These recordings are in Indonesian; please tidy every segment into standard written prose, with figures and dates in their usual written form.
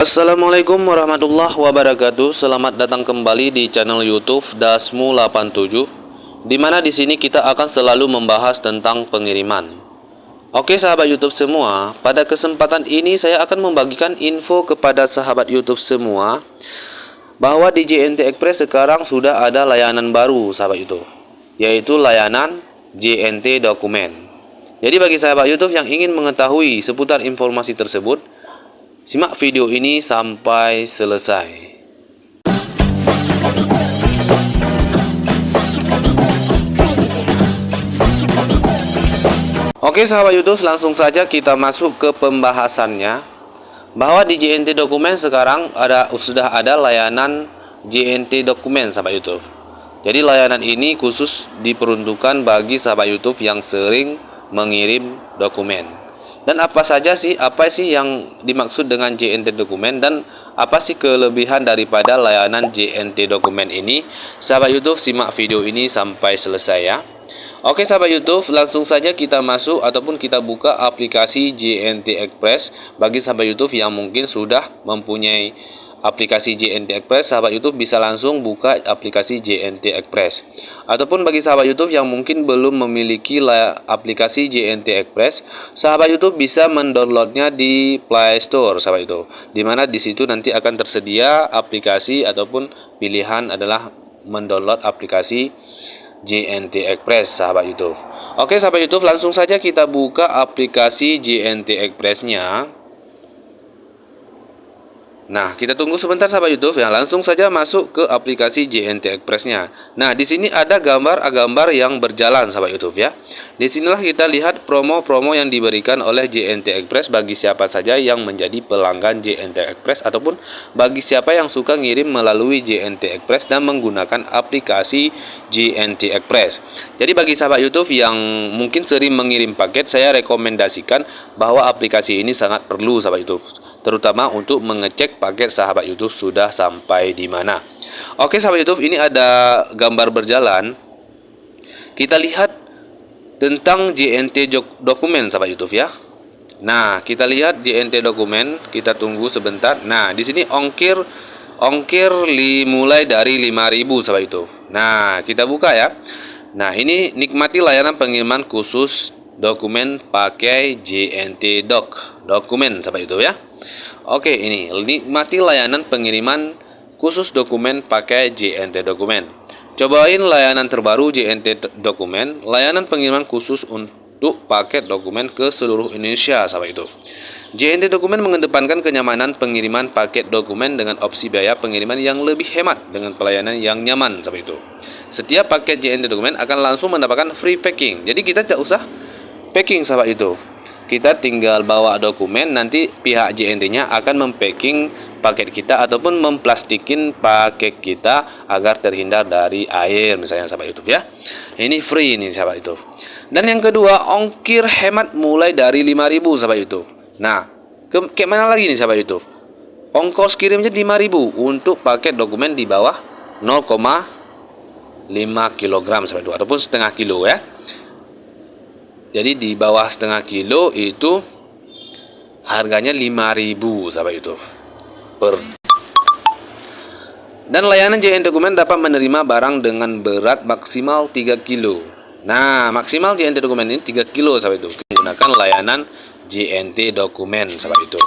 Assalamualaikum warahmatullahi wabarakatuh. Selamat datang kembali di channel YouTube Dasmu87, di mana di sini kita akan selalu membahas tentang pengiriman. Oke sahabat YouTube semua, pada kesempatan ini saya akan membagikan info kepada sahabat YouTube semua bahwa di JNT Express sekarang sudah ada layanan baru sahabat YouTube, yaitu layanan JNT Dokumen. Jadi bagi sahabat YouTube yang ingin mengetahui seputar informasi tersebut, simak video ini sampai selesai. Oke sahabat YouTube, langsung saja kita masuk ke pembahasannya. Bahwa di JNT Dokumen sekarang sudah ada layanan JNT Dokumen sahabat YouTube. Jadi layanan ini khusus diperuntukkan bagi sahabat YouTube yang sering mengirim dokumen. Dan apa sih yang dimaksud dengan JNT Dokumen, dan apa sih kelebihan daripada layanan JNT Dokumen ini? Sahabat YouTube, simak video ini sampai selesai ya. Oke sahabat YouTube, langsung saja kita masuk ataupun kita buka aplikasi JNT Express. Bagi sahabat YouTube yang mungkin sudah mempunyai aplikasi JNT Express, sahabat YouTube bisa langsung buka aplikasi JNT Express. Ataupun bagi sahabat YouTube yang mungkin belum memiliki aplikasi JNT Express, sahabat YouTube bisa mendownloadnya di Play Store sahabat YouTube, dimana di situ nanti akan tersedia aplikasi ataupun pilihan adalah mendownload aplikasi JNT Express sahabat YouTube. Oke sahabat YouTube, langsung saja kita buka aplikasi JNT Express-nya. Nah, kita tunggu sebentar sahabat YouTube ya. Langsung saja masuk ke aplikasi JNT Express-nya. Nah, di sini ada gambar yang berjalan sahabat YouTube ya. Di sinilah kita lihat promo-promo yang diberikan oleh JNT Express bagi siapa saja yang menjadi pelanggan JNT Express ataupun bagi siapa yang suka ngirim melalui JNT Express dan menggunakan aplikasi JNT Express. Jadi bagi sahabat YouTube yang mungkin sering mengirim paket, saya rekomendasikan bahwa aplikasi ini sangat perlu sahabat YouTube, terutama untuk mengecek paket sahabat YouTube sudah sampai di mana. Oke sahabat YouTube, ini ada gambar berjalan. Kita lihat tentang JNT Dokumen sahabat YouTube ya. Nah, kita lihat JNT Dokumen, kita tunggu sebentar. Nah, di sini ongkir mulai dari 5.000 sahabat YouTube. Nah, kita buka ya. Nah, ini nikmati layanan pengiriman khusus dokumen pakai JNT Dokumen sahabat YouTube ya. Oke, ini nikmati layanan pengiriman khusus dokumen pakai JNT Dokumen. Cobain layanan terbaru JNT Dokumen, layanan pengiriman khusus untuk paket dokumen ke seluruh Indonesia sahabat YouTube. JNT Dokumen mengedepankan kenyamanan pengiriman paket dokumen dengan opsi biaya pengiriman yang lebih hemat dengan pelayanan yang nyaman sahabat YouTube. Setiap paket JNT Dokumen akan langsung mendapatkan free packing. Jadi kita tidak usah packing sahabat YouTube. Kita tinggal bawa dokumen, nanti pihak JNT-nya akan mempacking paket kita ataupun memplastikin paket kita agar terhindar dari air misalnya sahabat YouTube ya. Ini free ini sahabat YouTube. Dan yang kedua, ongkir hemat mulai dari 5.000 sahabat YouTube. Nah, ke mana lagi nih sahabat YouTube? Ongkos kirimnya 5.000 untuk paket dokumen di bawah 0,5 kg sahabat YouTube, ataupun setengah kilo ya. Jadi di bawah setengah kilo itu harganya 5.000 sahabat YouTube Dan layanan JNT Dokumen dapat menerima barang dengan berat maksimal 3 kilo. Nah, maksimal JNT Dokumen ini 3 kilo sahabat YouTube, menggunakan layanan JNT Dokumen sahabat YouTube.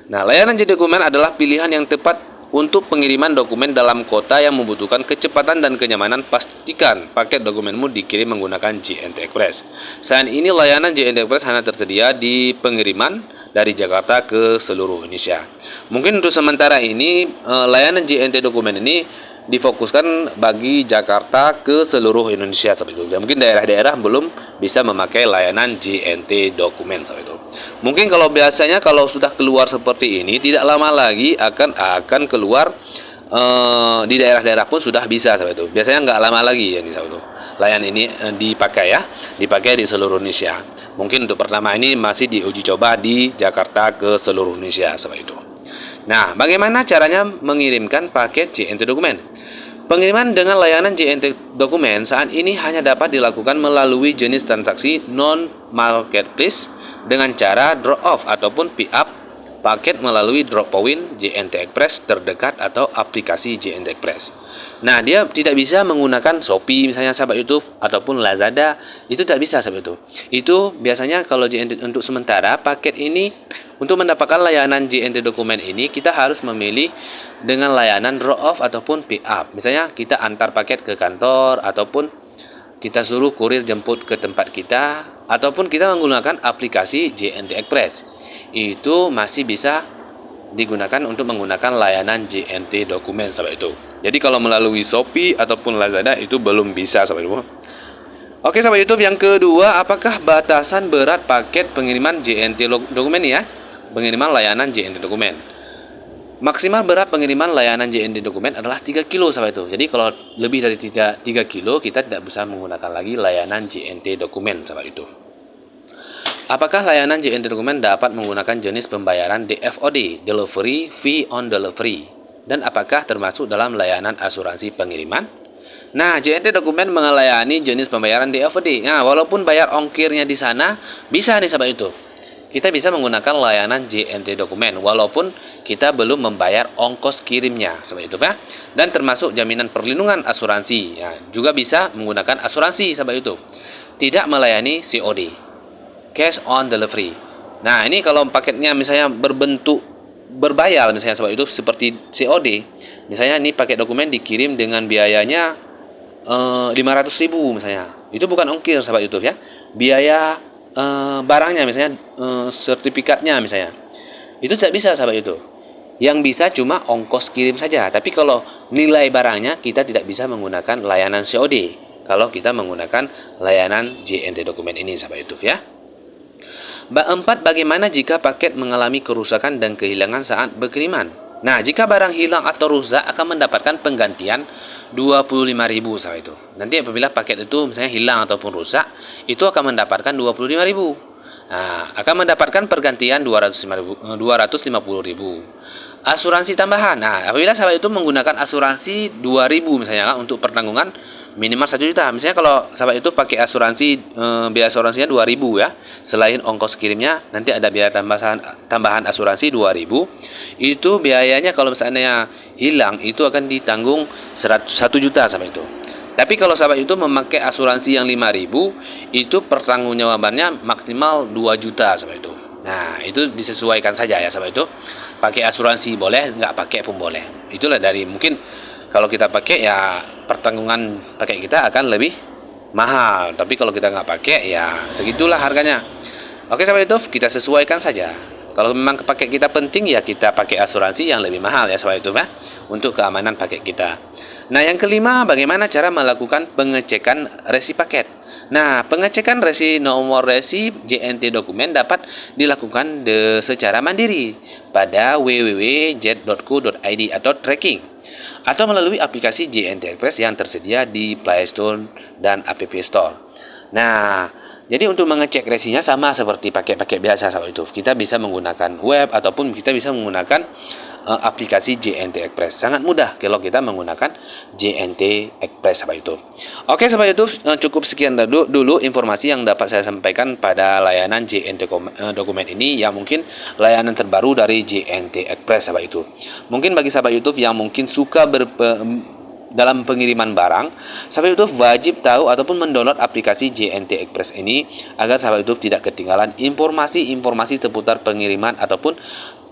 Nah, layanan JNT Dokumen adalah pilihan yang tepat untuk pengiriman dokumen dalam kota yang membutuhkan kecepatan dan kenyamanan. Pastikan paket dokumenmu dikirim menggunakan JNT Express. Saat ini layanan JNT Express hanya tersedia di pengiriman dari Jakarta ke seluruh Indonesia. Mungkin untuk sementara ini layanan JNT Dokumen ini difokuskan bagi Jakarta ke seluruh Indonesia sahabat YouTube. Mungkin daerah-daerah belum bisa memakai layanan JNT Dokumen sahabat YouTube. Mungkin kalau biasanya kalau sudah keluar seperti ini, tidak lama lagi akan keluar di daerah-daerah pun sudah bisa sahabat YouTube. Biasanya nggak lama lagi ya nih sahabat YouTube. Layanan ini dipakai di seluruh Indonesia. Mungkin untuk pertama ini masih diuji coba di Jakarta ke seluruh Indonesia sahabat YouTube. Nah, bagaimana caranya mengirimkan paket JNT Dokumen? Pengiriman dengan layanan JNT Dokumen saat ini hanya dapat dilakukan melalui jenis transaksi non-marketplace dengan cara drop off ataupun pick up paket melalui drop point JNT Express terdekat atau aplikasi JNT Express. Nah, dia tidak bisa menggunakan Shopee misalnya sahabat YouTube ataupun Lazada, itu tidak bisa sahabat YouTube. Itu biasanya kalau JNT untuk sementara paket ini untuk mendapatkan layanan JNT dokumen ini kita harus memilih dengan layanan drop off ataupun pick up. Misalnya kita antar paket ke kantor ataupun kita suruh kurir jemput ke tempat kita ataupun kita menggunakan aplikasi JNT Express. Itu masih bisa digunakan untuk menggunakan layanan JNT dokumen sahabat itu. Jadi kalau melalui Shopee ataupun Lazada itu belum bisa sahabat itu. Oke sahabat YouTube, yang kedua, apakah batasan berat paket pengiriman JNT dokumen ya? Pengiriman layanan JNT dokumen. Maksimal berat pengiriman layanan JNT dokumen adalah 3 kilo sahabat itu. Jadi kalau lebih dari 3 kilo kita tidak bisa menggunakan lagi layanan JNT dokumen sahabat itu. Apakah layanan JNT dokumen dapat menggunakan jenis pembayaran DFOD, Delivery Fee on Delivery, dan apakah termasuk dalam layanan asuransi pengiriman? Nah, JNT dokumen melayani jenis pembayaran DFOD. Nah, walaupun bayar ongkirnya di sana bisa nih sahabat YouTube. Kita bisa menggunakan layanan JNT dokumen walaupun kita belum membayar ongkos kirimnya sahabat YouTube ya. Dan termasuk jaminan perlindungan asuransi. Ya, juga bisa menggunakan asuransi sahabat YouTube. Tidak melayani COD, cash on delivery. Nah, ini kalau paketnya misalnya berbentuk berbayar misalnya sahabat YouTube seperti COD. Misalnya ini paket dokumen dikirim dengan biayanya 500.000 misalnya. Itu bukan ongkir sahabat YouTube ya. Biaya barangnya misalnya sertifikatnya misalnya. Itu tidak bisa sahabat YouTube. Yang bisa cuma ongkos kirim saja. Tapi kalau nilai barangnya kita tidak bisa menggunakan layanan COD kalau kita menggunakan layanan JNT dokumen ini sahabat YouTube ya. 4. Bagaimana jika paket mengalami kerusakan dan kehilangan saat berkiriman? Nah, jika barang hilang atau rusak akan mendapatkan penggantian 25.000 sahabat itu. Nanti apabila paket itu misalnya hilang ataupun rusak, itu akan mendapatkan 25.000. Nah, akan mendapatkan pergantian 250.000. Asuransi tambahan. Nah, apabila sahabat itu menggunakan asuransi 2.000 misalnya untuk pertanggungan minimal 1 juta. Misalnya kalau sahabat itu pakai asuransi biaya asuransinya 2.000 ya. Selain ongkos kirimnya nanti ada biaya tambahan asuransi 2.000. Itu biayanya kalau misalnya hilang itu akan ditanggung 1 juta sahabat itu. Tapi kalau sahabat itu memakai asuransi yang 5.000 itu pertanggungjawabannya maksimal 2 juta sahabat itu. Nah, itu disesuaikan saja ya sahabat itu. Pakai asuransi boleh, nggak pakai pun boleh. Itulah dari mungkin kalau kita pakai ya pertanggungan pakai kita akan lebih mahal. Tapi kalau kita nggak pakai ya segitulah harganya. Oke sahabat YouTube, kita sesuaikan saja. Kalau memang paket kita penting ya kita pakai asuransi yang lebih mahal ya sahabat YouTube ya, untuk keamanan paket kita. Nah, yang kelima, bagaimana cara melakukan pengecekan resi paket? Nah, pengecekan resi nomor resi JNT dokumen dapat dilakukan secara mandiri pada www.jet.co.id atau tracking atau melalui aplikasi JNT Express yang tersedia di Play Store dan App Store. Nah, jadi untuk mengecek resinya sama seperti paket-paket biasa sahabat YouTube. Kita bisa menggunakan web ataupun kita bisa menggunakan aplikasi JNT Express. Sangat mudah kalau kita menggunakan JNT Express sahabat YouTube. Oke sahabat YouTube, cukup sekian dulu informasi yang dapat saya sampaikan pada layanan JNT dokumen ini yang mungkin layanan terbaru dari JNT Express sahabat YouTube. Mungkin bagi sahabat YouTube yang mungkin suka dalam pengiriman barang, sahabat YouTube wajib tahu ataupun mendownload aplikasi JNT Express ini agar sahabat YouTube tidak ketinggalan informasi-informasi seputar pengiriman ataupun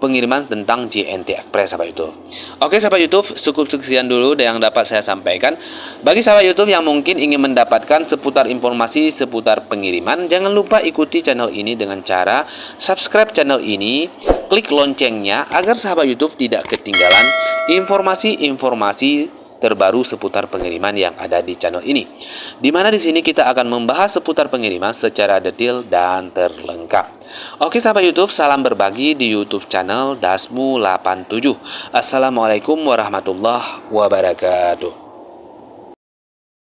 pengiriman tentang JNT Express sahabat YouTube. Oke sahabat YouTube, cukup sekian dulu yang dapat saya sampaikan. Bagi sahabat YouTube yang mungkin ingin mendapatkan seputar informasi seputar pengiriman, jangan lupa ikuti channel ini dengan cara subscribe channel ini, klik loncengnya agar sahabat YouTube tidak ketinggalan informasi-informasi terbaru seputar pengiriman yang ada di channel ini. Di mana di sini kita akan membahas seputar pengiriman secara detail dan terlengkap. Oke sahabat YouTube, salam berbagi di YouTube channel Dasmu 87. Assalamualaikum warahmatullahi wabarakatuh.